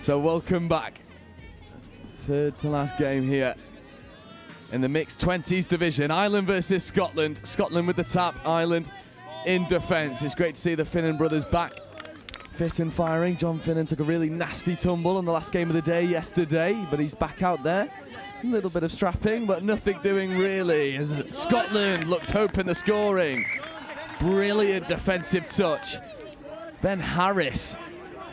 So welcome back. Third to last game here in the mixed 20s division. Ireland versus Scotland. Scotland with the tap, Ireland in defence. It's great to see the Finnan brothers back fit and firing. John Finnan took a really nasty tumble in the last game of the day yesterday, but he's back out there. A little bit of strapping, but nothing doing really, as Scotland looked to open the scoring. Brilliant defensive touch. Ben Harris,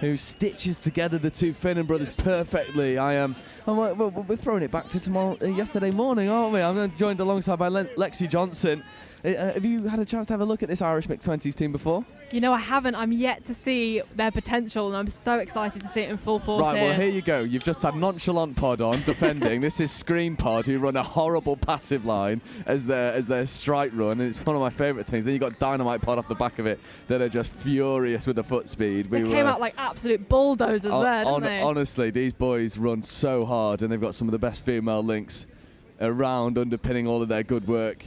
who stitches together the two Finnan brothers perfectly. We're throwing it back to yesterday morning, aren't we? I'm joined alongside by Lexi Johnson. Have you had a chance to have a look at this Irish mixed 20s team before? You know, I haven't. I'm yet to see their potential, and I'm so excited to see it in full force. Right, well, here you go. You've just had Nonchalant Pod on defending. This is Screen Pod, who run a horrible passive line as their strike run, and it's one of my favourite things. Then you've got Dynamite Pod off the back of it that are just furious with the foot speed. They came out like absolute bulldozers there, didn't they? Honestly, these boys run so hard, and they've got some of the best female links around underpinning all of their good work.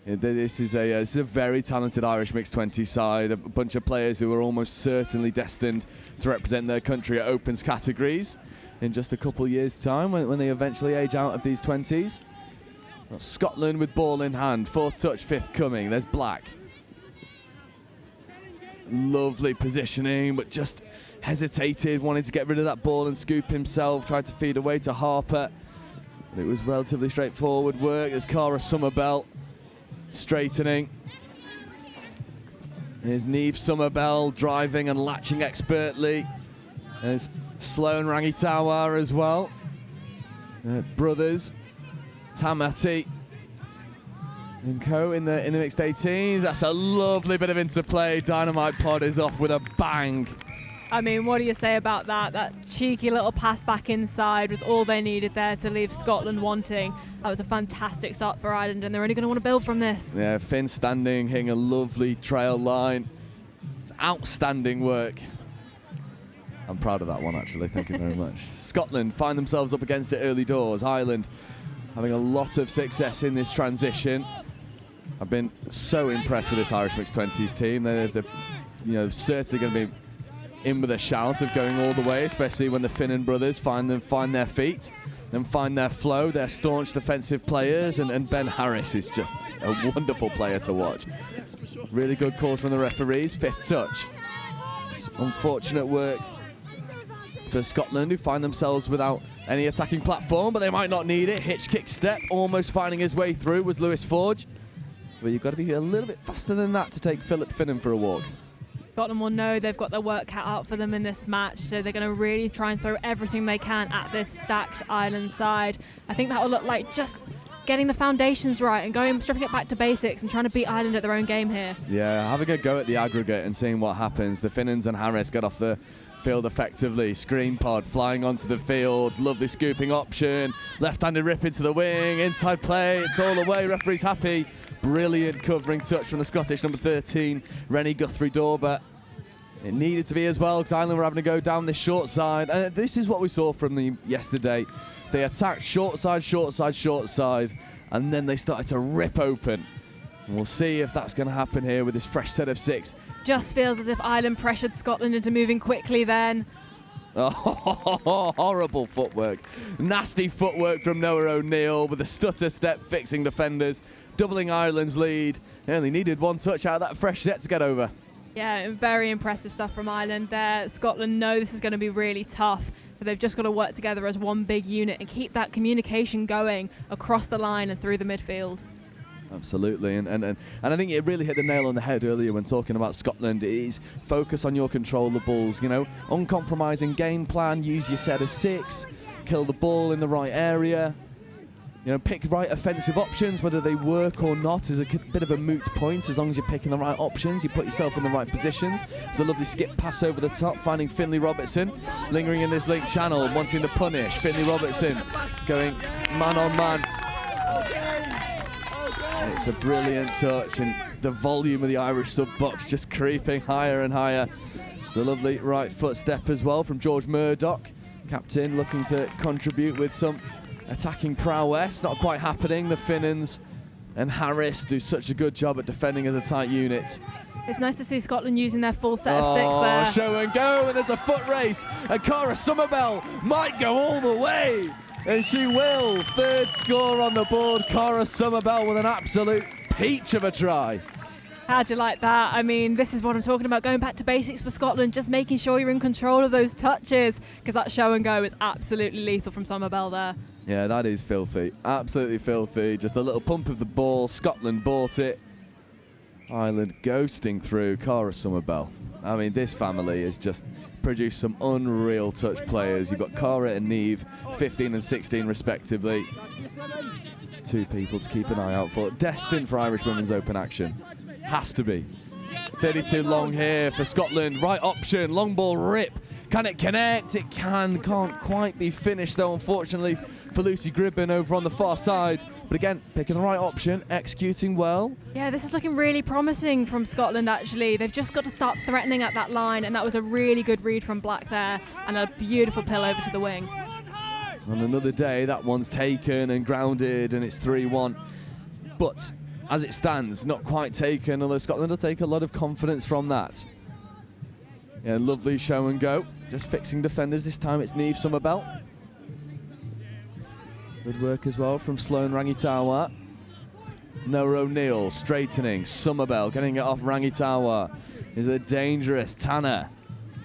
This is a very talented Irish mixed 20 side, a bunch of players who are almost certainly destined to represent their country at Opens categories in just a couple of years' time when they eventually age out of these 20s. Well, Scotland with ball in hand, fourth touch, fifth coming. There's Black. Lovely positioning, but just hesitated, wanted to get rid of that ball and scoop himself, tried to feed away to Harper. It was relatively straightforward work. There's Cara Summerbell. Straightening. Here's Niamh Summerbell driving and latching expertly. There's Sloan Rangitawa as well. Brothers, Tamati and co in the mixed 18s. That's a lovely bit of interplay. Dynamite Pod is off with a bang. I mean, what do you say about that? That cheeky little pass back inside was all they needed there to leave Scotland wanting. That was a fantastic start for Ireland, and they're only going to want to build from this. Yeah, Finn standing, hitting a lovely trail line. It's outstanding work. I'm proud of that one, actually. Thank you very much. Scotland find themselves up against it early doors. Ireland having a lot of success in this transition. I've been so impressed with this Irish mixed 20s team. They're certainly going to be in with a shout of going all the way, especially when the Finnan brothers find their feet and find their flow. They're staunch defensive players, and Ben Harris is just a wonderful player to watch. Really good calls from the referees. Fifth touch. It's unfortunate work for Scotland, who find themselves without any attacking platform, but they might not need it. Hitch kick step, almost finding his way through was Lewis Forge. But you've got to be a little bit faster than that to take Philip Finnan for a walk. Scotland will know they've got their work cut out for them in this match, so they're going to really try and throw everything they can at this stacked Ireland side. I think that will look like just getting the foundations right and stripping it back to basics and trying to beat Ireland at their own game here. Yeah, having a go at the aggregate and seeing what happens. The Finnans and Harris get off the field effectively. Screen Pod flying onto the field, lovely scooping option, left-handed rip into the wing, inside play, it's all away, referee's happy. Brilliant covering touch from the Scottish number 13, Rennie Guthrie-Dorber. It needed to be as well, because Ireland were having to go down this short side, and this is what we saw from them yesterday. They attacked short side, and then they started to rip open And we'll see if that's going to happen here with this fresh set of 6. Just feels as if Ireland pressured Scotland into moving quickly then. Oh, horrible footwork. Nasty footwork from Noah O'Neill with a stutter step fixing defenders, doubling Ireland's lead. They only needed 1 touch out of that fresh set to get over. Yeah, very impressive stuff from Ireland there. Scotland know this is going to be really tough, so they've just got to work together as one big unit and keep that communication going across the line and through the midfield. Absolutely, and I think it really hit the nail on the head earlier when talking about Scotland. It is focus on your controllables, you know, uncompromising game plan, use your set of 6, kill the ball in the right area, you know, pick right offensive options. Whether they work or not is a bit of a moot point. As long as you're picking the right options, you put yourself in the right positions. It's a lovely skip pass over the top, finding Finlay Robertson, lingering in this link channel, wanting to punish. Finlay Robertson going man on man. It's a brilliant touch, and the volume of the Irish sub-box just creeping higher and higher. It's a lovely right foot step as well from George Murdoch, captain, looking to contribute with some attacking prowess. Not quite happening. The Finnans and Harris do such a good job at defending as a tight unit. It's nice to see Scotland using their full set of 6 there. Show and go, and there's a foot race, and Cara Somerville might go all the way. And she will. 3rd score on the board. Cara Somerville with an absolute peach of a try. How'd you like that? I mean, this is what I'm talking about, going back to basics for Scotland, just making sure you're in control of those touches, because that show and go is absolutely lethal from Somerville there. Yeah, that is filthy. Absolutely filthy. Just a little pump of the ball. Scotland bought it. Ireland ghosting through. Cara Somerville. I mean, this family has just produced some unreal touch players. You've got Cara and Niamh, 15 and 16 respectively. 2 people to keep an eye out for. Destined for Irish Women's Open action. Has to be. 32 long here for Scotland. Right option, long ball rip. Can it connect? It can. Can't quite be finished though, unfortunately, for Lucy Gribben over on the far side. But again, picking the right option, executing well. Yeah, this is looking really promising from Scotland, actually. They've just got to start threatening at that line, and that was a really good read from Black there, and a beautiful pill over to the wing. On another day, that one's taken and grounded, and it's 3-1. But as it stands, not quite taken, although Scotland will take a lot of confidence from that. Yeah, lovely show and go. Just fixing defenders. This time it's Niamh Somerville. Good work as well from Sloane Rangitawa. Noah O'Neill straightening. Somerville getting it off Rangitawa. Is it dangerous? Tanner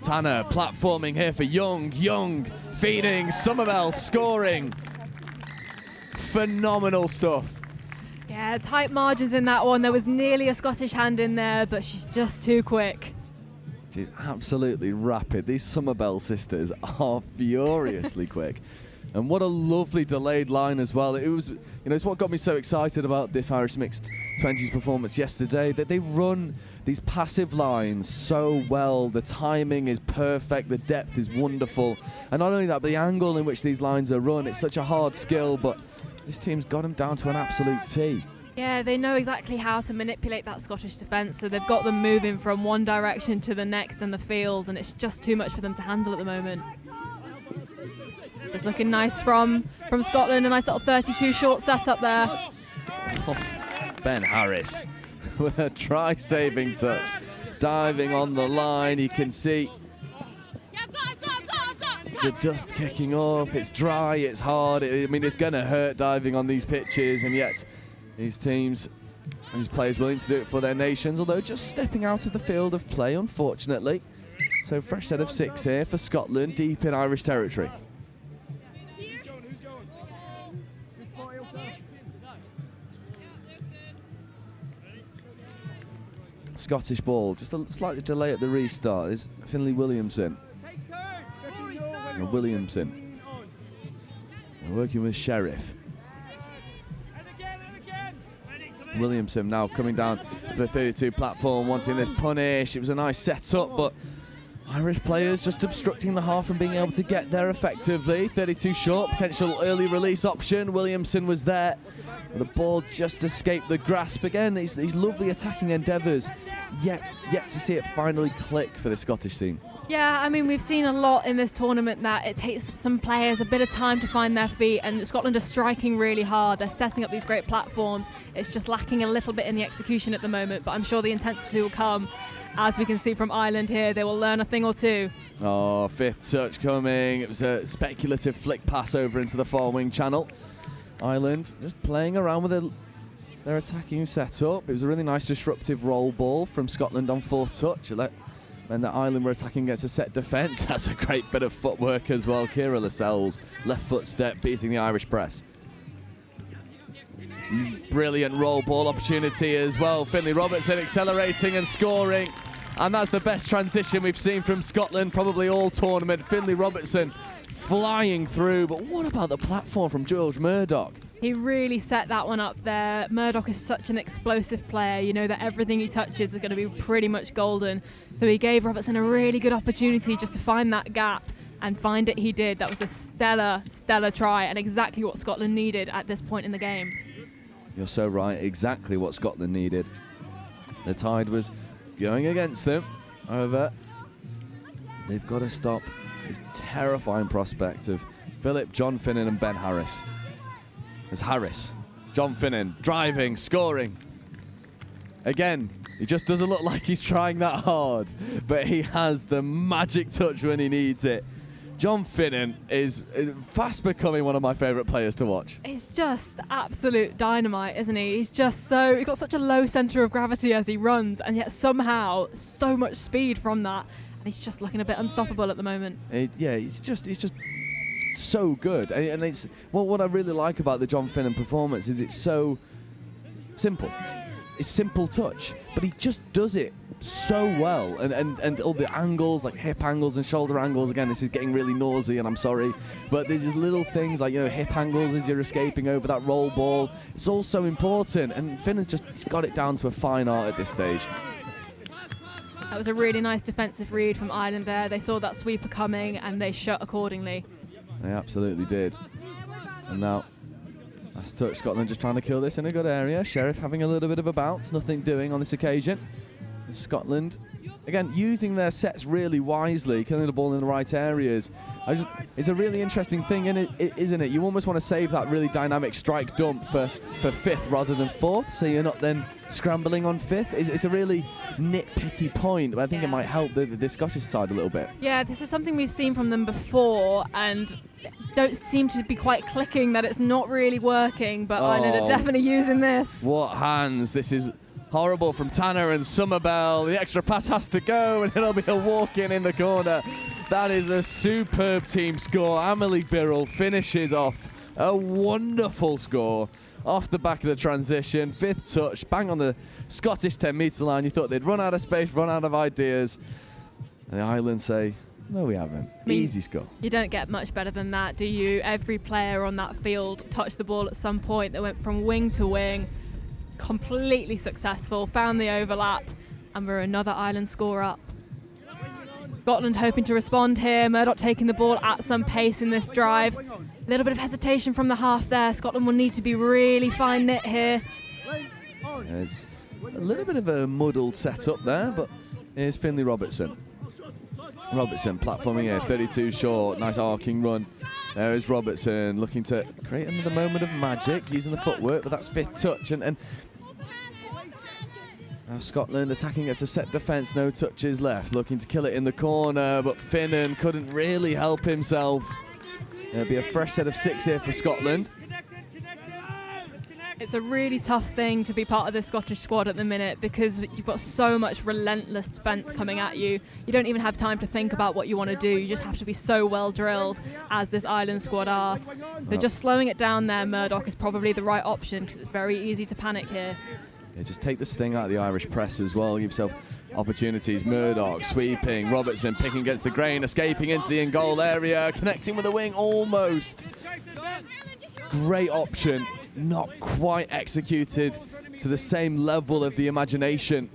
platforming here for Young. Young feeding. Somerville scoring. Phenomenal stuff. Yeah, tight margins in that one. There was nearly a Scottish hand in there, but she's just too quick. She's absolutely rapid. These Somerville sisters are furiously quick. And what a lovely delayed line as well. It was, you know, it's what got me so excited about this Irish Mixed 20s performance yesterday, that they run these passive lines so well. The timing is perfect, the depth is wonderful. And not only that, but the angle in which these lines are run, it's such a hard skill, but this team's got them down to an absolute T. Yeah, they know exactly how to manipulate that Scottish defence, so they've got them moving from one direction to the next in the field, and it's just too much for them to handle at the moment. It's looking nice from Scotland, a nice little 32 short setup there. Oh, Ben Harris with a try-saving touch. Diving on the line, you can see the dust kicking up. It's dry, it's hard. I mean, it's going to hurt diving on these pitches, and yet these teams, these players willing to do it for their nations, although just stepping out of the field of play, unfortunately. So fresh set of 6 here for Scotland, deep in Irish territory. Scottish ball, just a slight delay at the restart. Is Finlay Williamson. Williamson working with Sheriff. Williamson now coming down to the 32 platform, wanting this punish. It was a nice setup, but Irish players just obstructing the half from being able to get there effectively. 32 short, potential early release option. Williamson was there. The ball just escaped the grasp. Again, these lovely attacking endeavours. Yet to see it finally click for the Scottish team. Yeah, I mean, we've seen a lot in this tournament that it takes some players a bit of time to find their feet, and Scotland are striking really hard. They're setting up these great platforms. It's just lacking a little bit in the execution at the moment, but I'm sure the intensity will come. As we can see from Ireland here, they will learn a thing or two. Oh, fifth touch coming. It was a speculative flick pass over into the far wing channel. Ireland just playing around with their attacking setup. It was a really nice disruptive roll ball from Scotland on fourth touch. And that Ireland were attacking against a set defence. That's a great bit of footwork as well. Ciara Lascelles, left foot step, beating the Irish press. Brilliant roll ball opportunity as well. Finlay Robertson accelerating and scoring. And that's the best transition we've seen from Scotland, probably all tournament. Finlay Robertson flying through. But what about the platform from George Murdoch? He really set that one up there. Murdoch is such an explosive player. You know that everything he touches is going to be pretty much golden. So he gave Robertson a really good opportunity just to find that gap, and find it he did. That was a stellar try, and exactly what Scotland needed at this point in the game. You're so right, exactly what Scotland needed. The tide was going against them. However, they've got to stop this terrifying prospect of Philip, John Finnan and Ben Harris. As Harris, John Finnan, driving, scoring. Again, he just doesn't look like he's trying that hard, but he has the magic touch when he needs it. John Finnan is fast becoming one of my favourite players to watch. He's just absolute dynamite, isn't he? He's just so, he's got such a low centre of gravity as he runs, and yet somehow so much speed from that, and he's just looking a bit unstoppable at the moment. Yeah, he's just so good, and it's what I really like about the John Finnan performance is it's so simple. It's simple touch, but he just does it so well, and all the angles, like hip angles and shoulder angles. Again, this is getting really noisy, and I'm sorry, but there's just little things like, you know, hip angles as you're escaping over that roll ball. It's all so important, and Finnan's just got it down to a fine art at this stage. That was a really nice defensive read from Ireland there. They saw that sweeper coming and they shut accordingly. They absolutely did. And now, last touch, Scotland just trying to kill this in a good area. Sheriff having a little bit of a bounce, nothing doing on this occasion. And Scotland, again, using their sets really wisely, killing the ball in the right areas. It's a really interesting thing, isn't it? You almost want to save that really dynamic strike dump for fifth rather than fourth, so you're not then scrambling on fifth. It's a really nitpicky point, but I think it might help the Scottish side a little bit. Yeah, this is something we've seen from them before, and don't seem to be quite clicking that it's not really working, but Ireland are definitely using this. What hands. This is horrible from Tanner and Summerbell. The extra pass has to go, and it'll be a walk-in in the corner. That is a superb team score. Amelie Birrell finishes off a wonderful score off the back of the transition. Fifth touch, bang on the Scottish 10-metre line. You thought they'd run out of space, run out of ideas. And the Ireland say, no, we haven't. Easy score. You don't get much better than that, do you? Every player on that field touched the ball at some point. They went from wing to wing. Completely successful, found the overlap, and we're another Ireland score up. Scotland hoping to respond here. Murdoch taking the ball at some pace in this drive. A little bit of hesitation from the half there. Scotland will need to be really fine knit here. It's a little bit of a muddled setup there, but here's Finlay Robertson. Robertson platforming here, 32 short, nice arcing run. There is Robertson looking to create another moment of magic using the footwork, but that's fifth touch. And now Scotland attacking against a set defence, no touches left, looking to kill it in the corner, but Finnan couldn't really help himself. It'll be a fresh set of 6 here for Scotland. It's a really tough thing to be part of this Scottish squad at the minute because you've got so much relentless defence coming at you. You don't even have time to think about what you want to do. You just have to be so well drilled, as this Ireland squad are. So just slowing it down there, Murdoch, is probably the right option because it's very easy to panic here. Yeah, just take the sting out of the Irish press as well. Give yourself opportunities. Murdoch sweeping, Robertson picking against the grain, escaping into the in-goal area, connecting with the wing almost. Great option, not quite executed to the same level of the imagination.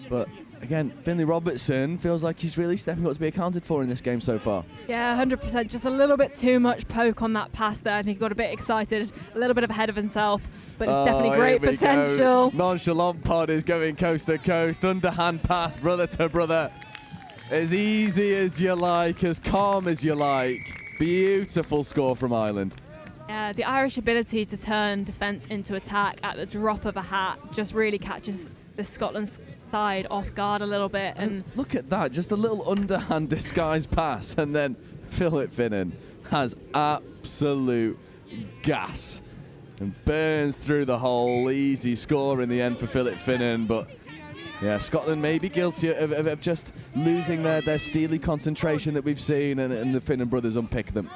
But again, Finlay Robertson feels like he's really stepping up to be accounted for in this game so far. Yeah, 100%. Just a little bit too much poke on that pass there. I think he got a bit excited, a little bit ahead of himself, but it's definitely great potential. Nonchalant pod is going coast to coast, underhand pass, brother to brother. As easy as you like, as calm as you like. Beautiful score from Ireland. Yeah, the Irish ability to turn defence into attack at the drop of a hat just really catches the Scotland side off guard a little bit. And look at that, just a little underhand disguised pass, and then Philip Finnan has absolute gas and burns through the hole. Easy score in the end for Philip Finnan, but yeah, Scotland may be guilty of just losing their steely concentration that we've seen, and the Finnan brothers unpick them.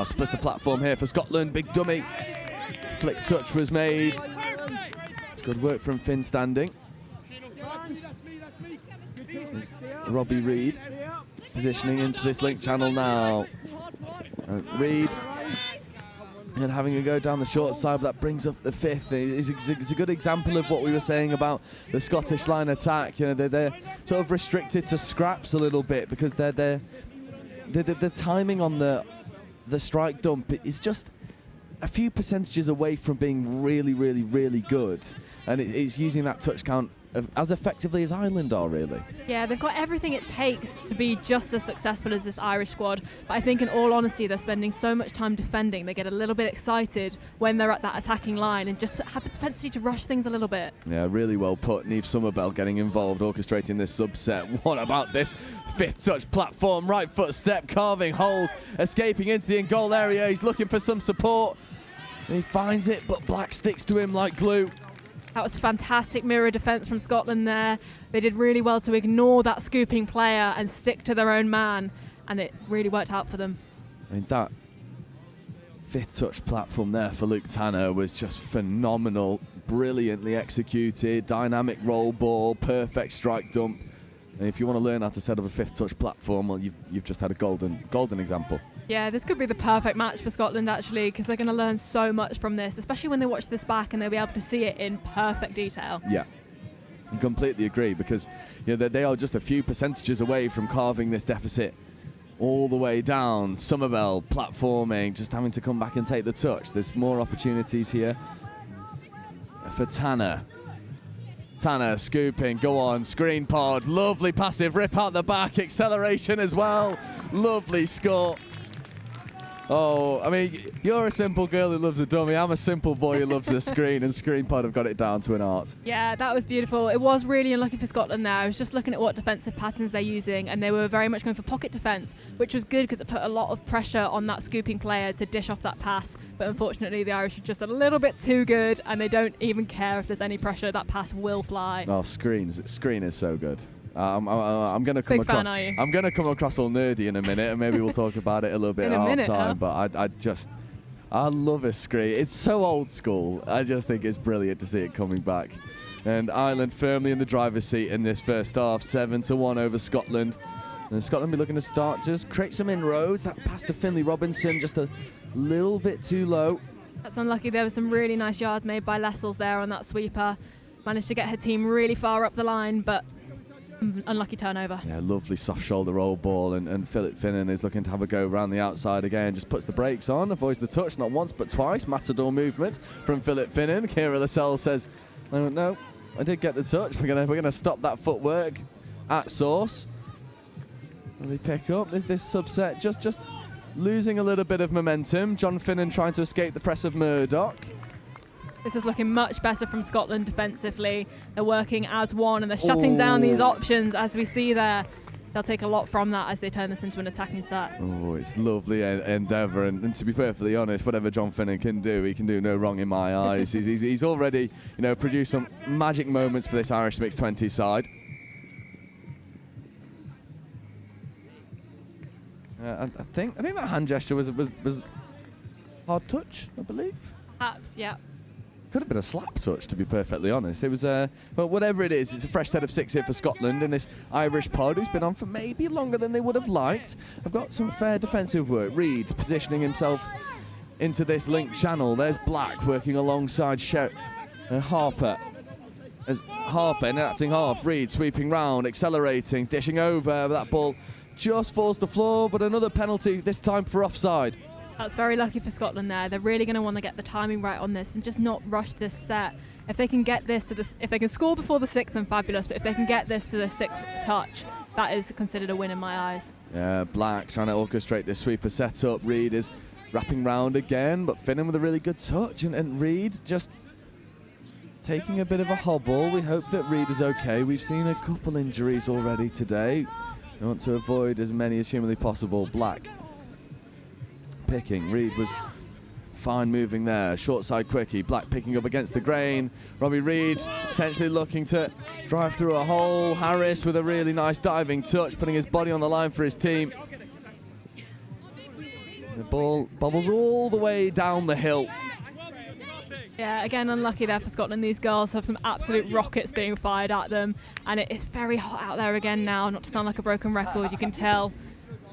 Split a platform here for Scotland, big dummy. Flick touch was made. It's good work from Finn standing. There's Robbie Reid positioning into this link channel now. Reid and having a go down the short side, but that brings up the fifth. It's a good example of what we were saying about the Scottish line attack. You know, they're sort of restricted to scraps a little bit because the timing on the strike dump is just a few percentages away from being really, really, really good, and it's using that touch count as effectively as Ireland are, really. Yeah, they've got everything it takes to be just as successful as this Irish squad, but I think in all honesty they're spending so much time defending, they get a little bit excited when they're at that attacking line and just have the propensity to rush things a little bit. Yeah, really well put. Niamh Somerville getting involved, orchestrating this subset. What about this fifth touch platform, right foot step, carving holes, escaping into the in-goal area. He's looking for some support, and he finds it, but Black sticks to him like glue. That was fantastic mirror defence from Scotland there. They did really well to ignore that scooping player and stick to their own man, and it really worked out for them. I mean, that fifth touch platform there for Luke Tanner was just phenomenal, brilliantly executed, dynamic roll ball, perfect strike dump. And if you want to learn how to set up a fifth touch platform, well, you've just had a golden example. Yeah, this could be the perfect match for Scotland, actually, because they're going to learn so much from this, especially when they watch this back and they'll be able to see it in perfect detail. Yeah, I completely agree, because you know, they are just a few percentages away from carving this deficit all the way down. Somerville platforming, just having to come back and take the touch. There's more opportunities here for Tanner. Tanner scooping, go on, screen pod, lovely passive, rip out the back, acceleration as well, lovely score. Oh, I mean, you're a simple girl who loves a dummy. I'm a simple boy who loves a screen, and screen pod have got it down to an art. Yeah, that was beautiful. It was really unlucky for Scotland there. I was just looking at what defensive patterns they're using, and they were very much going for pocket defence, which was good because it put a lot of pressure on that scooping player to dish off that pass. But unfortunately, the Irish are just a little bit too good, and they don't even care if there's any pressure. That pass will fly. Oh, screen is so good. I'm going to come Big fan, are you? I'm going to come across all nerdy in a minute, and maybe we'll talk about it a little bit at half time. But I love a screen. It's so old school. I just think it's brilliant to see it coming back. And Ireland firmly in the driver's seat in this first half, 7-1 over Scotland. And Scotland be looking to start just create some inroads. That pass to Finlay Robinson just a little bit too low. That's unlucky. There were some really nice yards made by Lessels there on that sweeper. Managed to get her team really far up the line, but unlucky turnover. Yeah, lovely soft shoulder roll ball, and Philip Finnan is looking to have a go around the outside again, just puts the brakes on, avoids the touch, not once but twice. Matador movement from Philip Finnan. Ciara Lascelles says, no, I did get the touch. We're gonna stop that footwork at source. And they pick up this subset, just losing a little bit of momentum. John Finnan trying to escape the press of Murdoch. This is looking much better from Scotland defensively. They're working as one and they're shutting down these options, as we see there. They'll take a lot from that as they turn this into an attacking set. Oh, it's lovely endeavour, and to be perfectly honest, whatever John Finnan can do, he can do no wrong in my eyes. He's already, produced some magic moments for this Irish mixed 20 side. I think that hand gesture was hard touch, I believe. Perhaps, yeah. Could have been a slap touch, to be perfectly honest. It was, but whatever it is, it's a fresh set of 6 here for Scotland in this Irish pod, who's been on for maybe longer than they would have liked. I've got some fair defensive work. Reid positioning himself into this link channel. There's Black working alongside Harper. As Harper enacting half, Reid sweeping round, accelerating, dishing over. That ball just falls to the floor, but another penalty, this time for offside. That's very lucky for Scotland there. They're really going to want to get the timing right on this and just not rush this set. If they can get this to this, if they can score before the 6th, then fabulous. But if they can get this to the 6th touch, that is considered a win in my eyes. Yeah, Black trying to orchestrate this sweeper setup. Reed is wrapping round again, but Finnan with a really good touch, and Reed just taking a bit of a hobble. We hope that Reed is okay. We've seen a couple injuries already today. We want to avoid as many as humanly possible. Black picking. Reed was fine moving there. Short side quickie. Black picking up against the grain. Robbie Reed potentially looking to drive through a hole. Harris with a really nice diving touch, putting his body on the line for his team. The ball bobbles all the way down the hill. Yeah, again, unlucky there for Scotland. These girls have some absolute rockets being fired at them, and it is very hot out there again now. Not to sound like a broken record, you can tell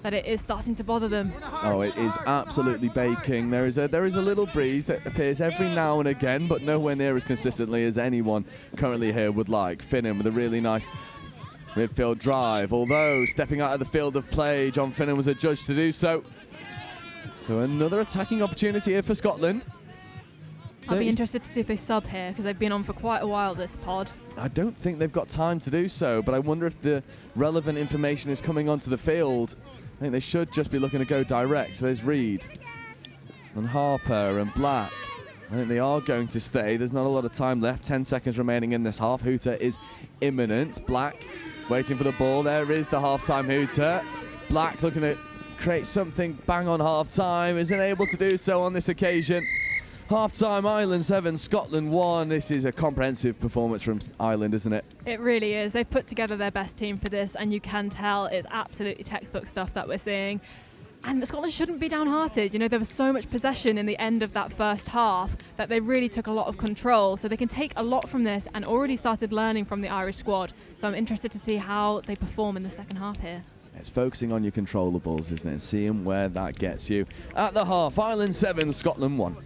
that it is starting to bother them. Oh, it is absolutely baking. There is a little breeze that appears every now and again, but nowhere near as consistently as anyone currently here would like. Finnan with a really nice midfield drive, although stepping out of the field of play, John Finnan was adjudged to do so. So another attacking opportunity here for Scotland. I'll be interested to see if they sub here, because they've been on for quite a while, this pod. I don't think they've got time to do so, but I wonder if the relevant information is coming onto the field. I think they should just be looking to go direct. So there's Reed and Harper and Black. I think they are going to stay. There's not a lot of time left. 10 seconds remaining in this half. Hooter is imminent. Black waiting for the ball. There is the half-time Hooter. Black looking to create something bang on half-time. Isn't able to do so on this occasion. Half-time, Ireland 7, Scotland 1. This is a comprehensive performance from Ireland, isn't it? It really is. They've put together their best team for this, and you can tell it's absolutely textbook stuff that we're seeing. And Scotland shouldn't be downhearted. You know, there was so much possession in the end of that first half that they really took a lot of control. So they can take a lot from this and already started learning from the Irish squad. So I'm interested to see how they perform in the second half here. It's focusing on your controllables, isn't it? Seeing where that gets you. At the half, Ireland 7, Scotland 1.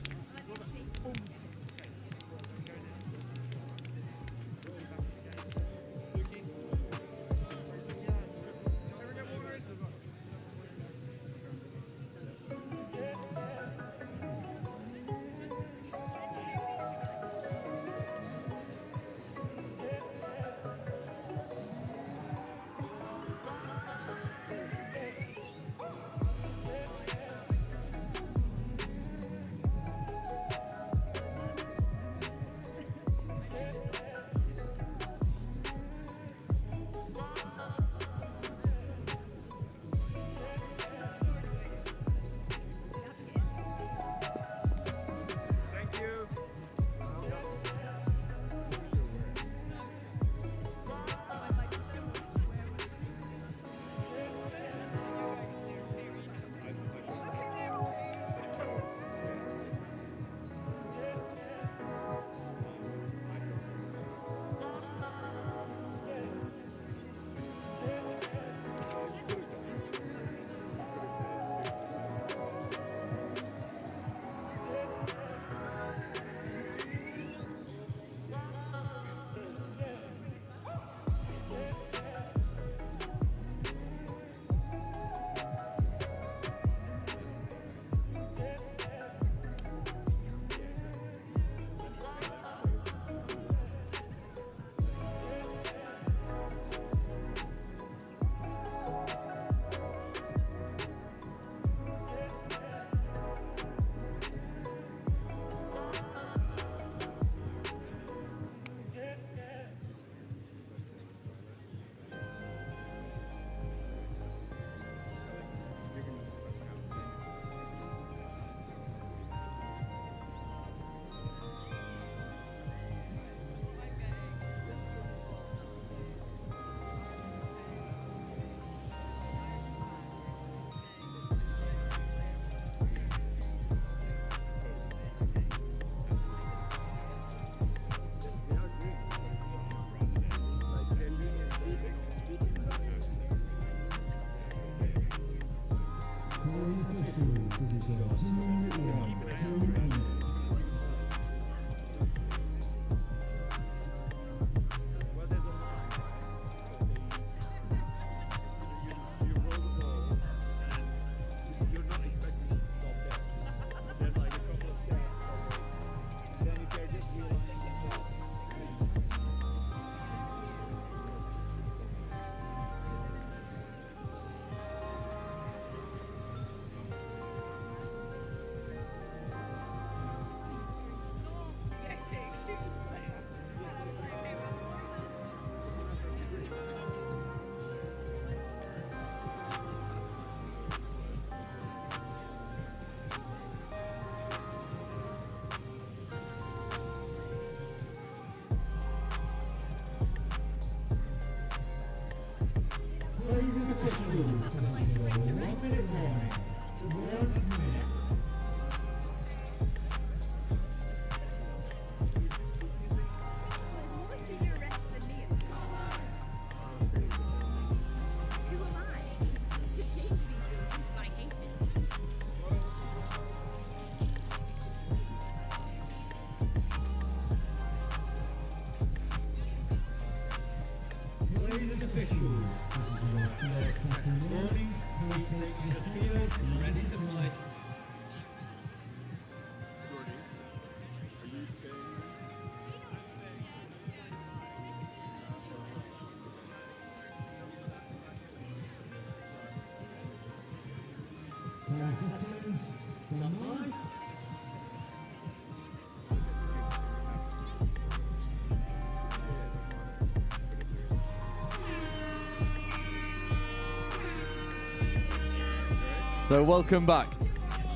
So welcome back.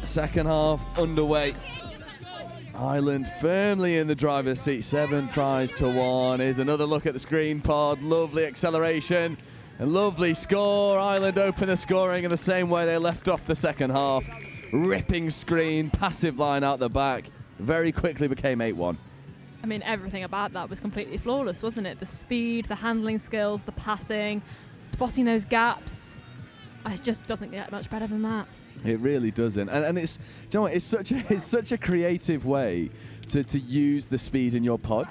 Second half underway. Ireland firmly in the driver's seat. 7 tries to 1. Here's another look at the screen pod. Lovely acceleration. A lovely score. Ireland open the scoring in the same way they left off the second half. Ripping screen, passive line out the back. Very quickly became 8-1. I mean, everything about that was completely flawless, wasn't it? The speed, the handling skills, the passing, spotting those gaps. It just doesn't get much better than that. It really doesn't, and it's, do you know what, it's such a creative way to use the speed in your pod.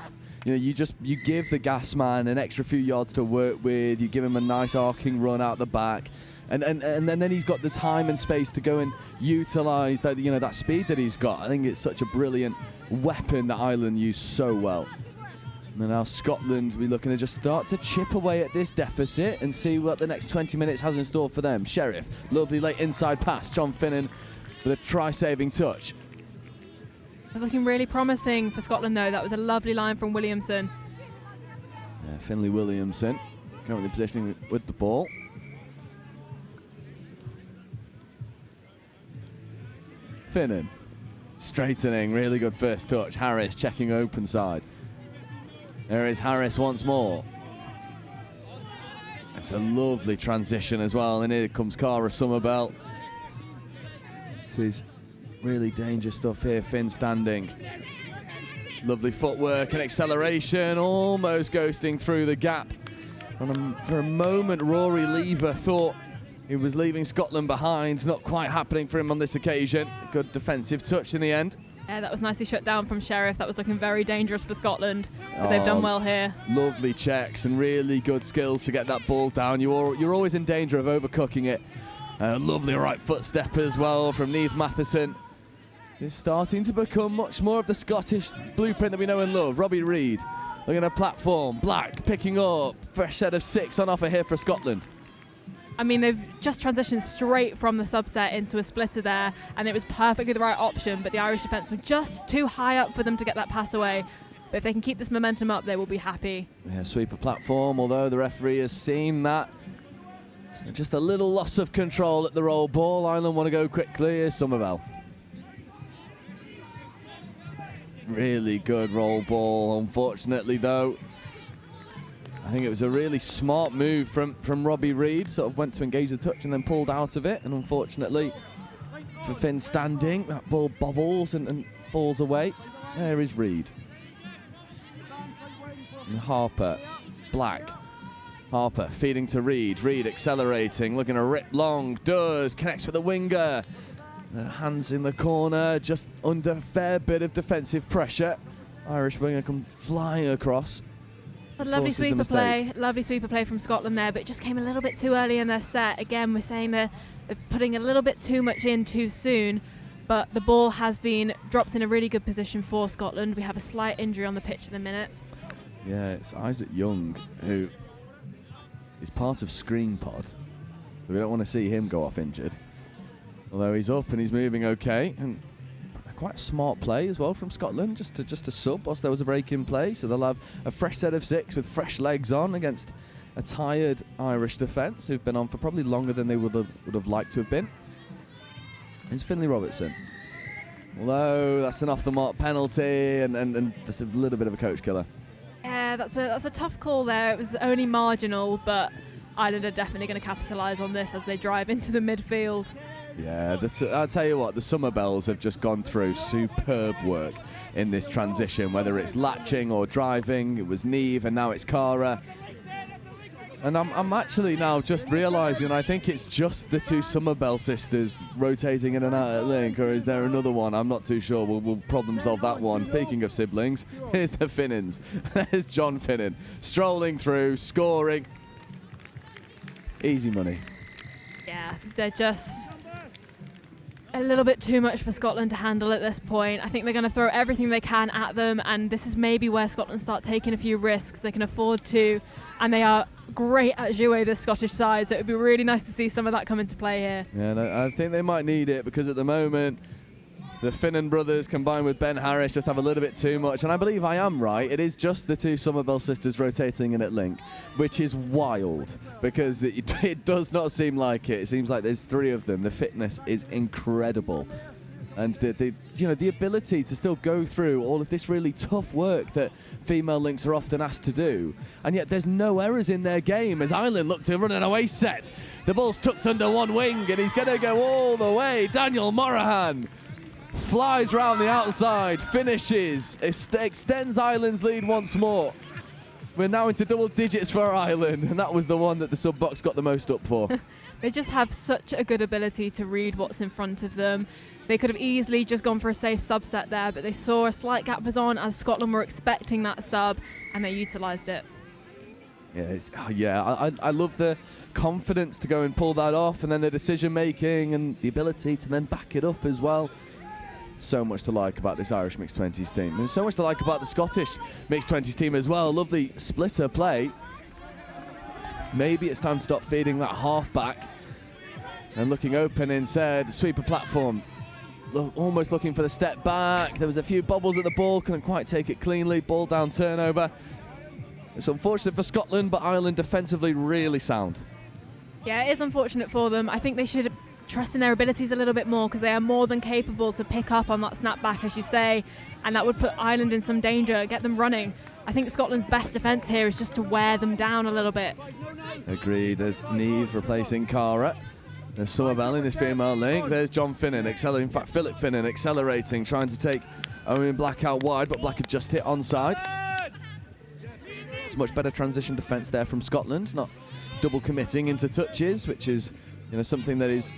You know, you give the gas man an extra few yards to work with. You give him a nice arcing run out the back, and then he's got the time and space to go and utilise that, you know, that speed that he's got. I think it's such a brilliant weapon that Ireland use so well. And now Scotland will be looking to just start to chip away at this deficit and see what the next 20 minutes has in store for them. Sheriff, lovely late inside pass. John Finnan with a try-saving touch. It's looking really promising for Scotland, though. That was a lovely line from Williamson. Yeah, Finlay Williamson currently positioning with the ball. Finnan straightening, really good first touch. Harris checking open side. There is Harris once more. It's a lovely transition as well, and here comes Cara Summerbell. It is really dangerous stuff here. Finn standing. Lovely footwork and acceleration, almost ghosting through the gap. And for a moment, Rory Lever thought he was leaving Scotland behind. Not quite happening for him on this occasion. Good defensive touch in the end. Yeah, that was nicely shut down from Sheriff. That was looking very dangerous for Scotland, but they've done well here. Lovely checks and really good skills to get that ball down. You're always in danger of overcooking it. Lovely right foot step as well from Niamh Matheson. Just starting to become much more of the Scottish blueprint that we know and love. Robbie Reid looking at a platform. Black picking up. Fresh set of 6 on offer here for Scotland. I mean, they've just transitioned straight from the subset into a splitter there, and it was perfectly the right option, but the Irish defence were just too high up for them to get that pass away. But if they can keep this momentum up, they will be happy. Yeah, sweeper platform, although the referee has seen that. So just a little loss of control at the roll ball. Ireland want to go quickly. Here's Summerbell. Really good roll ball, unfortunately, though. I think it was a really smart move from Robbie Reid. Sort of went to engage the touch and then pulled out of it. And unfortunately, for Finn standing, that ball bobbles and falls away. There is Reid. And Harper, Black. Harper feeding to Reid. Reid accelerating, looking to rip long. Does, connects with the winger. Hands in the corner, just under a fair bit of defensive pressure. Irish winger come flying across. A lovely sweeper play from Scotland there, but it just came a little bit too early in their set. Again, we're saying they're putting a little bit too much in too soon, but the ball has been dropped in a really good position for Scotland. We have a slight injury on the pitch at the minute. Yeah, it's Isaac Young, who is part of Screen Pod. We don't want to see him go off injured. Although he's up and he's moving okay, and quite a smart play as well from Scotland, just to sub whilst there was a break in play. So they'll have a fresh set of 6 with fresh legs on against a tired Irish defence who've been on for probably longer than they would have liked to have been. It's Finlay Robertson. Although that's an off the mark penalty, and that's a little bit of a coach killer. Yeah, that's a tough call there. It was only marginal, but Ireland are definitely going to capitalise on this as they drive into the midfield. Yeah, I'll tell you what, the Summer Bells have just gone through superb work in this transition, whether it's latching or driving. It was Niamh and now it's Cara. And I'm actually now just realising, I think it's just the two Summerbell sisters rotating in and out at link, or is there another one? I'm not too sure. We'll problem solve that one. Speaking of siblings, here's the Finnans. There's John Finnan strolling through, scoring. Easy money. Yeah, they're just a little bit too much for Scotland to handle at this point. I think they're going to throw everything they can at them, and this is maybe where Scotland start taking a few risks. They can afford to, and they are great at jouet, this Scottish side, so it would be really nice to see some of that come into play here. Yeah, and I think they might need it, because at the moment the Finnan brothers combined with Ben Harris just have a little bit too much, and I believe I am right, it is just the two Summerbell sisters rotating in at link, which is wild, because it does not seem like it. It seems like there's three of them. The fitness is incredible, and the ability to still go through all of this really tough work that female links are often asked to do, and yet there's no errors in their game as Ireland look to run an away set. The ball's tucked under one wing and he's going to go all the way. Daniel Morahan flies round the outside, finishes, extends Ireland's lead once more. We're now into double digits for Ireland, and that was the one that the sub box got the most up for. They just have such a good ability to read what's in front of them. They could have easily just gone for a safe subset there, but they saw a slight gap was on as Scotland were expecting that sub, and they utilised it. Yeah, I love the confidence to go and pull that off, and then the decision making and the ability to then back it up as well. So much to like about this Irish mixed 20s team. There's so much to like about the Scottish mixed 20s team as well. Lovely splitter play. Maybe it's time to stop feeding that half back and looking open instead. Sweeper platform. Almost looking for the step back. There was a few bobbles at the ball, couldn't quite take it cleanly. Ball down turnover. It's unfortunate for Scotland, but Ireland defensively really sound. Yeah, it is unfortunate for them. I think they should trust in their abilities a little bit more, because they are more than capable to pick up on that snapback, as you say, and that would put Ireland in some danger, get them running. I think Scotland's best defence here is just to wear them down a little bit. Agreed. There's Niamh replacing Cara. There's Summerbell in this female link. There's John Finnan, in fact Philip Finnan accelerating, trying to take Owen Black out wide, but Black had just hit onside. It's much better transition defence there from Scotland, not double committing into touches, which is something that is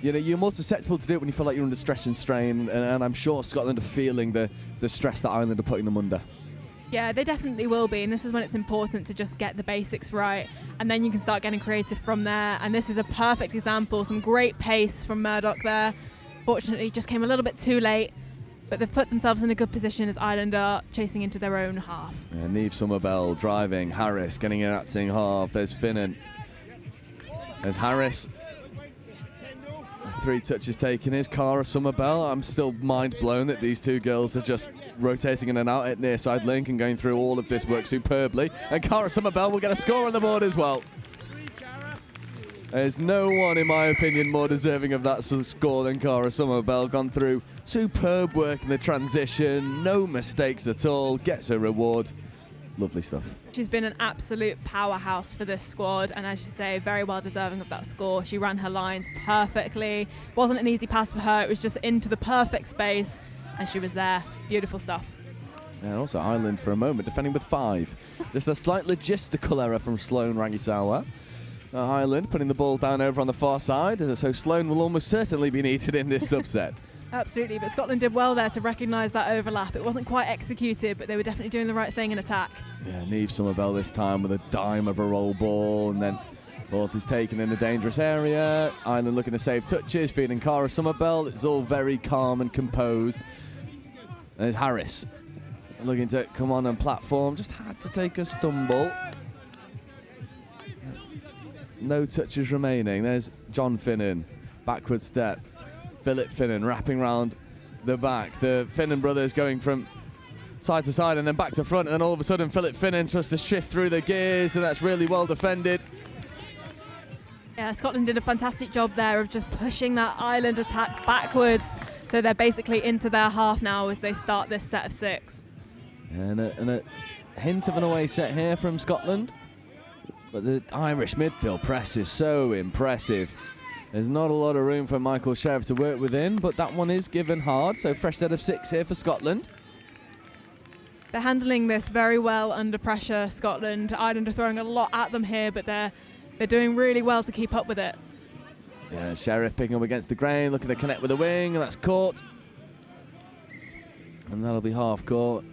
you're more susceptible to do it when you feel like you're under stress and strain, and I'm sure Scotland are feeling the stress that Ireland are putting them under. Yeah, they definitely will be, and this is when it's important to just get the basics right, and then you can start getting creative from there. And this is a perfect example. Some great pace from Murdoch there. Fortunately, just came a little bit too late, but they've put themselves in a good position as Ireland are chasing into their own half. Yeah, Niamh Summerbell driving, Harris getting an acting half. There's Finnan. There's Harris. 3 touches taken is Cara Summerbell. I'm still mind blown that these two girls are just rotating in and out at near side link and going through all of this work superbly. And Cara Summerbell will get a score on the board as well. There's no one, in my opinion, more deserving of that score than Cara Summerbell. Gone through superb work in the transition, no mistakes at all, gets a reward. Lovely stuff. She's been an absolute powerhouse for this squad, and as you say, very well deserving of that score. She ran her lines perfectly. It wasn't an easy pass for her, it was just into the perfect space, and she was there. Beautiful stuff. And also Ireland for a moment defending with 5. Just a slight logistical error from Sloane Rangitawa. Ireland putting the ball down over on the far side, so Sloane will almost certainly be needed in this subset. Absolutely, but Scotland did well there to recognise that overlap. It wasn't quite executed, but they were definitely doing the right thing in attack. Yeah, Niamh Summerbell this time with a dime of a roll ball, and then ball is taken in a dangerous area. Ireland looking to save touches, feeding Cara Summerbell. It's all very calm and composed. There's Harris looking to come on and platform, just had to take a stumble. No touches remaining. There's John Finnan, backward step. Philip Finnan wrapping round the back. The Finnan brothers going from side to side and then back to front, and all of a sudden Philip Finnan tries to shift through the gears, and that's really well defended. Yeah, Scotland did a fantastic job there of just pushing that Ireland attack backwards, so they're basically into their half now as they start this set of 6. And a hint of an away set here from Scotland. But the Irish midfield press is so impressive. There's not a lot of room for Michael Sheriff to work within, but that one is given hard. So fresh set of 6 here for Scotland. They're handling this very well under pressure, Scotland. Ireland are throwing a lot at them here, but they're doing really well to keep up with it. Yeah, Sheriff picking up against the grain, looking to connect with the wing, and that's caught. And that'll be half court.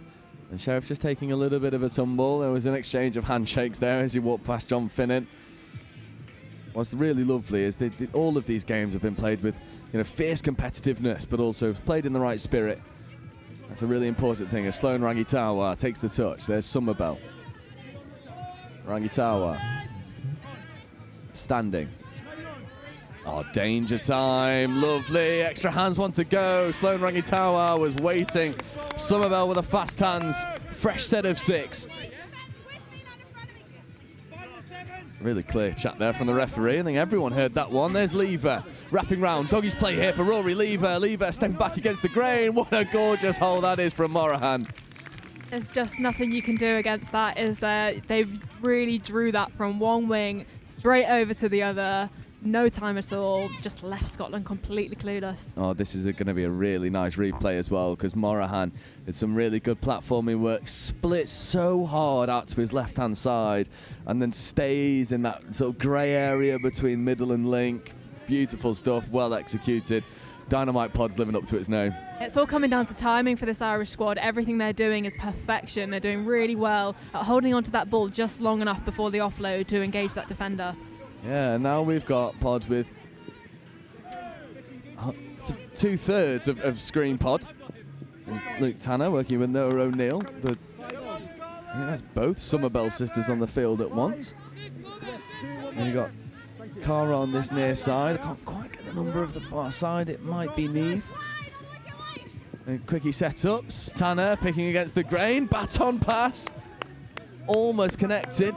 And Sheriff just taking a little bit of a tumble. There was an exchange of handshakes there as he walked past John Finnan. What's really lovely is that all of these games have been played with, fierce competitiveness, but also played in the right spirit. That's a really important thing. As Sloan Rangitawa takes the touch, there's Somerville. Rangitawa standing. Oh, danger time. Lovely. Extra hands want to go. Sloan Rangitawa was waiting. Somerville with a fast hands. Fresh set of 6. Really clear chat there from the referee. I think everyone heard that one. There's Lever wrapping round. Doggy's play here for Rory Lever. Lever stepping back against the grain. What a gorgeous hole that is from Morahan. There's just nothing you can do against that, is there? They really drew that from one wing straight over to the other. No time at all, just left Scotland completely clueless. Oh, this is going to be a really nice replay as well, because Morahan did some really good platforming work, split so hard out to his left-hand side, and then stays in that sort of grey area between middle and link. Beautiful stuff, well executed. Dynamite Pod's living up to its name. It's all coming down to timing for this Irish squad. Everything they're doing is perfection. They're doing really well at holding onto that ball just long enough before the offload to engage that defender. Yeah, now we've got Pod with 2/3 of screen Pod. There's Luke Tanner working with Noah O'Neill. I think that's both Somerville sisters on the field at once. And you've got Cara on this near side. I can't quite get the number of the far side. It might be Neve. And quickie setups. Tanner picking against the grain. Baton pass. Almost connected.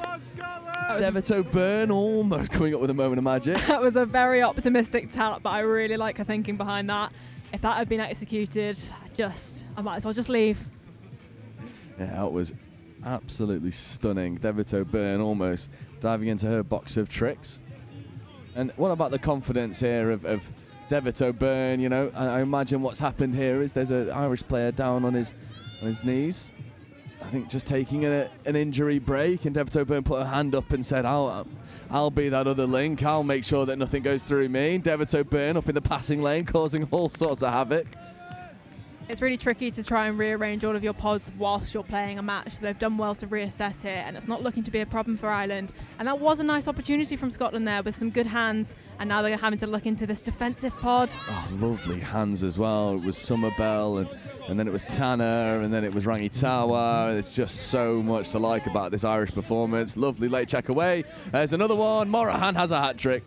Devitt O'Byrne almost coming up with a moment of magic. That was a very optimistic tap, but I really like her thinking behind that. If that had been executed, I might as well just leave. Yeah, it was absolutely stunning. Devitt O'Byrne almost diving into her box of tricks. And what about the confidence here of Devitt O'Byrne? I imagine what's happened here is there's an Irish player down on his knees. I think just taking an injury break, and Devitt O'Byrne put her hand up and said, I'll be that other link. I'll make sure that nothing goes through me. Devitt O'Byrne up in the passing lane, causing all sorts of havoc. It's really tricky to try and rearrange all of your pods whilst you're playing a match. So they've done well to reassess here, and it's not looking to be a problem for Ireland. And that was a nice opportunity from Scotland there with some good hands, and now they're having to look into this defensive pod. Oh, lovely hands as well. It was Somerville, and then it was Tanner, and then it was Rangitawa. There's just so much to like about this Irish performance. Lovely late check away. There's another one. Morahan has a hat-trick.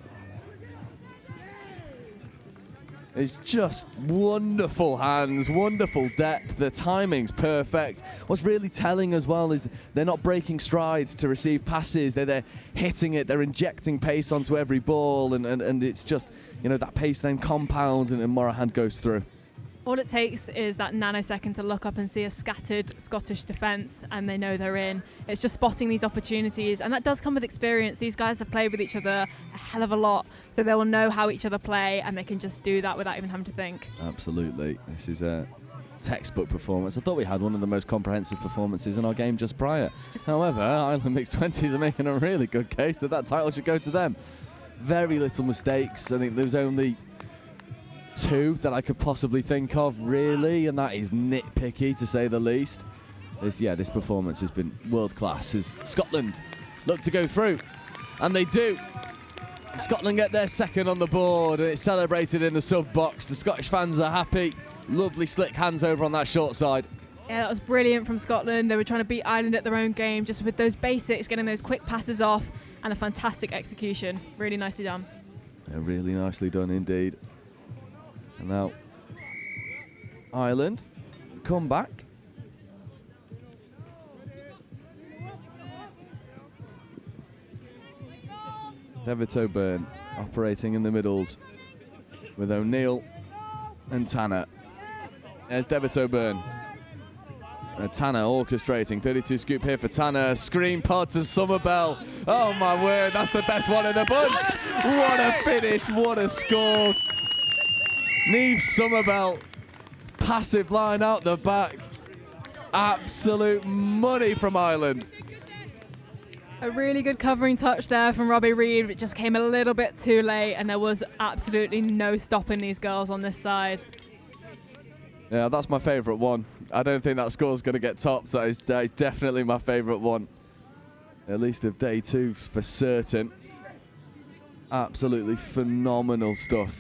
It's just wonderful hands, wonderful depth. The timing's perfect. What's really telling as well is they're not breaking strides to receive passes. They're hitting it. They're injecting pace onto every ball, and it's just, that pace then compounds and Morahan goes through. All it takes is that nanosecond to look up and see a scattered Scottish defence, and they know they're in. It's just spotting these opportunities, and that does come with experience. These guys have played with each other a hell of a lot, so they will know how each other play, and they can just do that without even having to think. Absolutely. This is a textbook performance. I thought we had one of the most comprehensive performances in our game just prior. However, Ireland Mixed 20s are making a really good case that title should go to them. Very little mistakes. I think there was only 2 that I could possibly think of, really, and that is nitpicky to say the least. This performance has been world class as Scotland look to go through, and they do. Scotland get their second on the board, and it's celebrated in the sub box. The Scottish fans are happy. Lovely slick hands over on that short side. Yeah, that was brilliant from Scotland. They were trying to beat Ireland at their own game, just with those basics, getting those quick passes off, and a fantastic execution. Really nicely done. Yeah, really nicely done indeed. And now Ireland come back. Devitt O'Byrne operating in the middles with O'Neill and Tanner. There's Devitt O'Byrne. Tanner orchestrating, 32 scoop here for Tanner, screen pod to Somerville. Oh my word, that's the best one in the bunch. What a finish, what a score. Neve Somerville, passive line out the back. Absolute money from Ireland. A really good covering touch there from Robbie Reed. It just came a little bit too late, and there was absolutely no stopping these girls on this side. Yeah, that's my favourite one. I don't think that score's going to get topped. That is definitely my favourite one, at least of day 2 for certain. Absolutely phenomenal stuff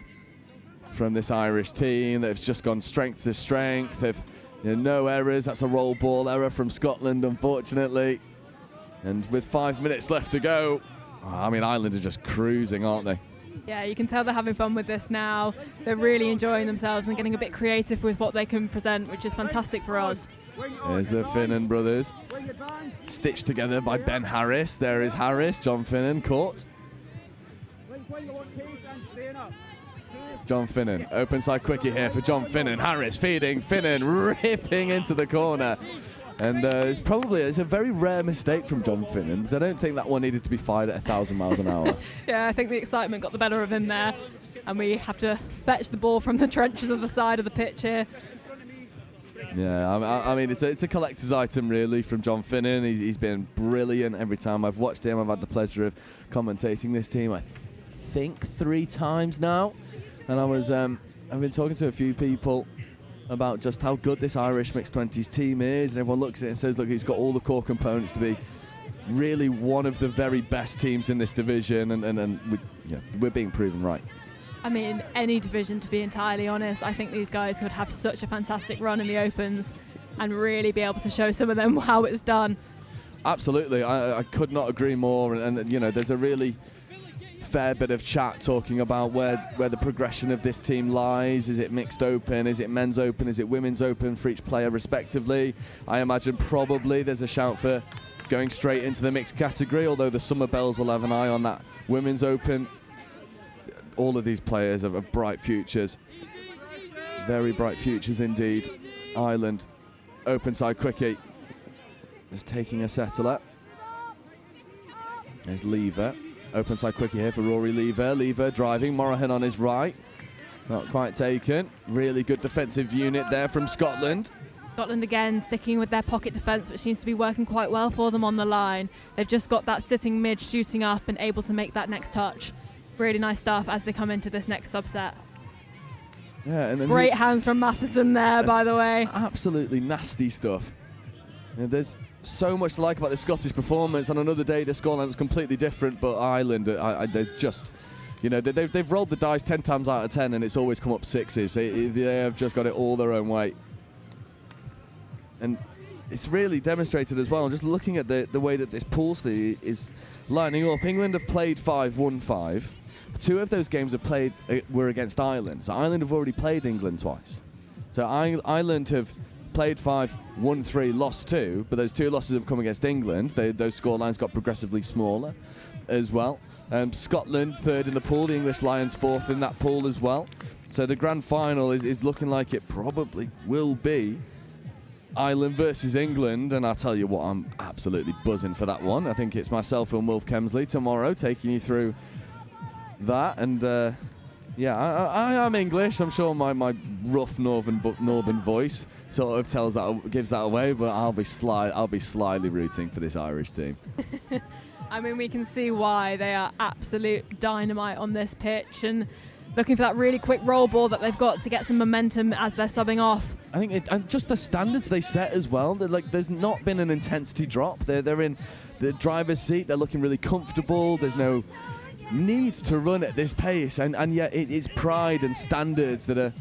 from this Irish team. They've just gone strength to strength. They've no errors. That's a roll ball error from Scotland, unfortunately. And with 5 minutes left to go, I mean, Ireland are just cruising, aren't they? Yeah, you can tell they're having fun with this now. They're really enjoying themselves and getting a bit creative with what they can present, which is fantastic for us. There's the Finnan brothers, stitched together by Ben Harris. There is Harris, John Finnan caught. John Finnan, open side quickie here for John Finnan. Harris feeding, Finnan ripping into the corner. And it's a very rare mistake from John Finnan, because I don't think that one needed to be fired at 1,000 miles an hour. Yeah, I think the excitement got the better of him there, and we have to fetch the ball from the trenches of the side of the pitch here. Yeah, I mean, it's a collector's item, really, from John Finnan. He's been brilliant every time I've watched him. I've had the pleasure of commentating this team, I think, 3 times now. And I've been talking to a few people about just how good this Irish mixed 20s team is, and everyone looks at it and says, look, he's got all the core components to be really one of the very best teams in this division, and we're being proven right. I mean, any division, to be entirely honest. I think these guys could have such a fantastic run in the Opens and really be able to show some of them how it's done. Absolutely, I could not agree more, and there's a really fair bit of chat talking about where the progression of this team lies. Is it mixed open? Is it men's open? Is it women's open for each player respectively? I imagine probably there's a shout for going straight into the mixed category, although the Summer Bells will have an eye on that women's open. All of these players have bright futures, very bright futures indeed. Ireland, open side quickie, is taking a settler. There's Lever. Open side quickie here for Rory Lever. Lever driving, Morahan on his right. Not quite taken. Really good defensive unit there from Scotland. Scotland again sticking with their pocket defence, which seems to be working quite well for them on the line. They've just got that sitting mid shooting up and able to make that next touch. Really nice stuff as they come into this next subset. Yeah, and great hands from Matheson there, by the way. Absolutely nasty stuff. There's so much to like about the Scottish performance. On another day, the scoreline was completely different, but Ireland, they're just, they've rolled the dice 10 times out of 10, and it's always come up 6s. They have just got it all their own way. And it's really demonstrated as well, just looking at the way that this pool is lining up. England have played 5, won 5. 2 of those games were against Ireland. So Ireland have already played England twice. So Ireland have played 5, won 3, lost 2, but those 2 losses have come against England. Those scorelines got progressively smaller as well. Scotland 3rd in the pool, the English Lions 4th in that pool as well. So the grand final is looking like it probably will be Ireland versus England, and I'll tell you what, I'm absolutely buzzing for that one. I think it's myself and Wilf Kemsley tomorrow taking you through that, and I am English. I'm sure my rough northern voice sort of gives that away, but I'll be slyly rooting for this Irish team. I mean, we can see why. They are absolute dynamite on this pitch, and looking for that really quick roll ball that they've got to get some momentum as they're subbing off. I think and just the standards they set as well. There's not been an intensity drop. They're in the driver's seat. They're looking really comfortable. There's no need to run at this pace, and yet it's pride and standards that are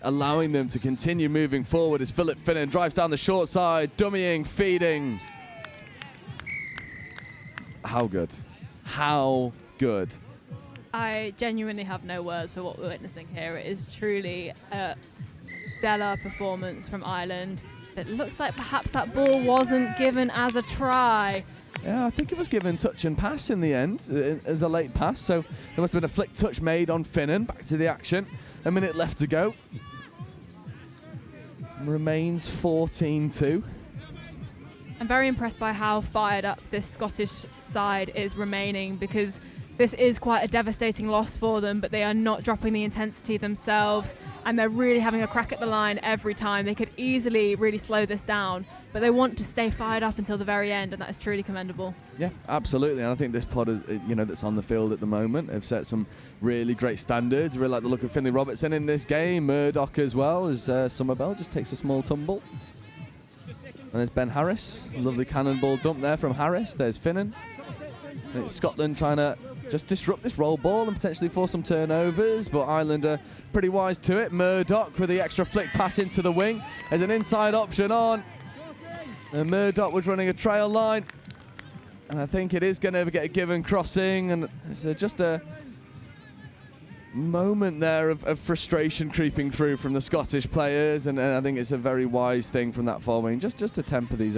allowing them to continue moving forward as Philip Finnan drives down the short side, dummying, feeding. How good. I genuinely have no words for what we're witnessing here. It is truly a stellar performance from Ireland. It looks like perhaps that ball wasn't given as a try. Yeah, I think it was given touch and pass in the end as a late pass, so there must have been a flick touch made on Finnan. Back to the action, a minute left to go. remains 14-2. I'm very impressed by how fired up this Scottish side is remaining, because this is quite a devastating loss for them, but they are not dropping the intensity themselves, and they're really having a crack at the line every time. They could easily really slow this down, but they want to stay fired up until the very end, and that is truly commendable. Yeah, absolutely. And I think this pod, is, that's on the field at the moment, have set some really great standards. I really like the look of Finlay Robertson in this game. Murdoch as well, as Somerville just takes a small tumble. And there's Ben Harris, a lovely cannonball dump there from Harris. There's Finnan. And it's Scotland trying to just disrupt this roll ball and potentially force some turnovers, but Ireland are pretty wise to it. Murdoch with the extra flick pass into the wing. There's an inside option on. And Murdoch was running a trail line. And I think it is going to get a given crossing, and it's just a moment there of frustration creeping through from the Scottish players, and I think it's a very wise thing from that forward, just to temper these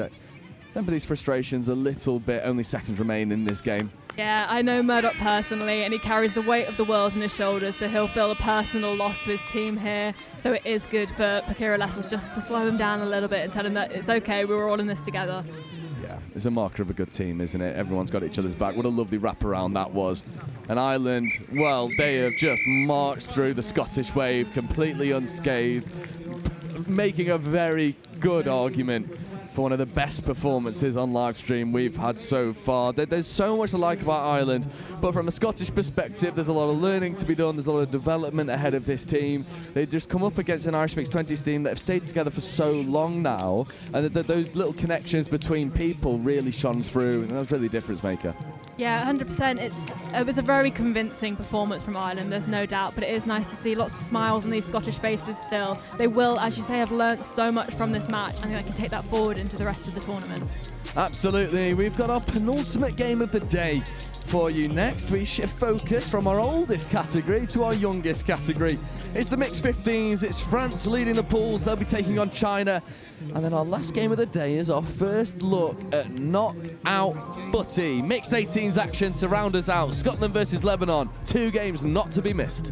frustrations a little bit. Only seconds remain in this game. Yeah, I know Murdoch personally, and he carries the weight of the world on his shoulders, so he'll feel a personal loss to his team here. So it is good for Kira Lessels just to slow him down a little bit and tell him that it's okay, we were all in this together. Yeah, it's a marker of a good team, isn't it? Everyone's got each other's back. What a lovely wraparound that was. And Ireland, well, they have just marched through the Scottish wave completely unscathed, making a very good argument for one of the best performances on live stream we've had so far. There's so much to like about Ireland, but from a Scottish perspective, there's a lot of learning to be done. There's a lot of development ahead of this team. They just come up against an Irish Mixed 20s team that have stayed together for so long now, and those little connections between people really shone through, and that was really a difference maker. Yeah, 100%. It was a very convincing performance from Ireland, there's no doubt, but it is nice to see lots of smiles on these Scottish faces still. They will, as you say, have learnt so much from this match, and they can take that forward into the rest of the tournament. Absolutely. We've got our penultimate game of the day for you next. We shift focus from our oldest category to our youngest category. It's the mixed 15s. It's France leading the pools. They'll be taking on China. And then our last game of the day is our first look at knockout footy. Mixed 18s action to round us out. Scotland versus Lebanon. 2 games not to be missed.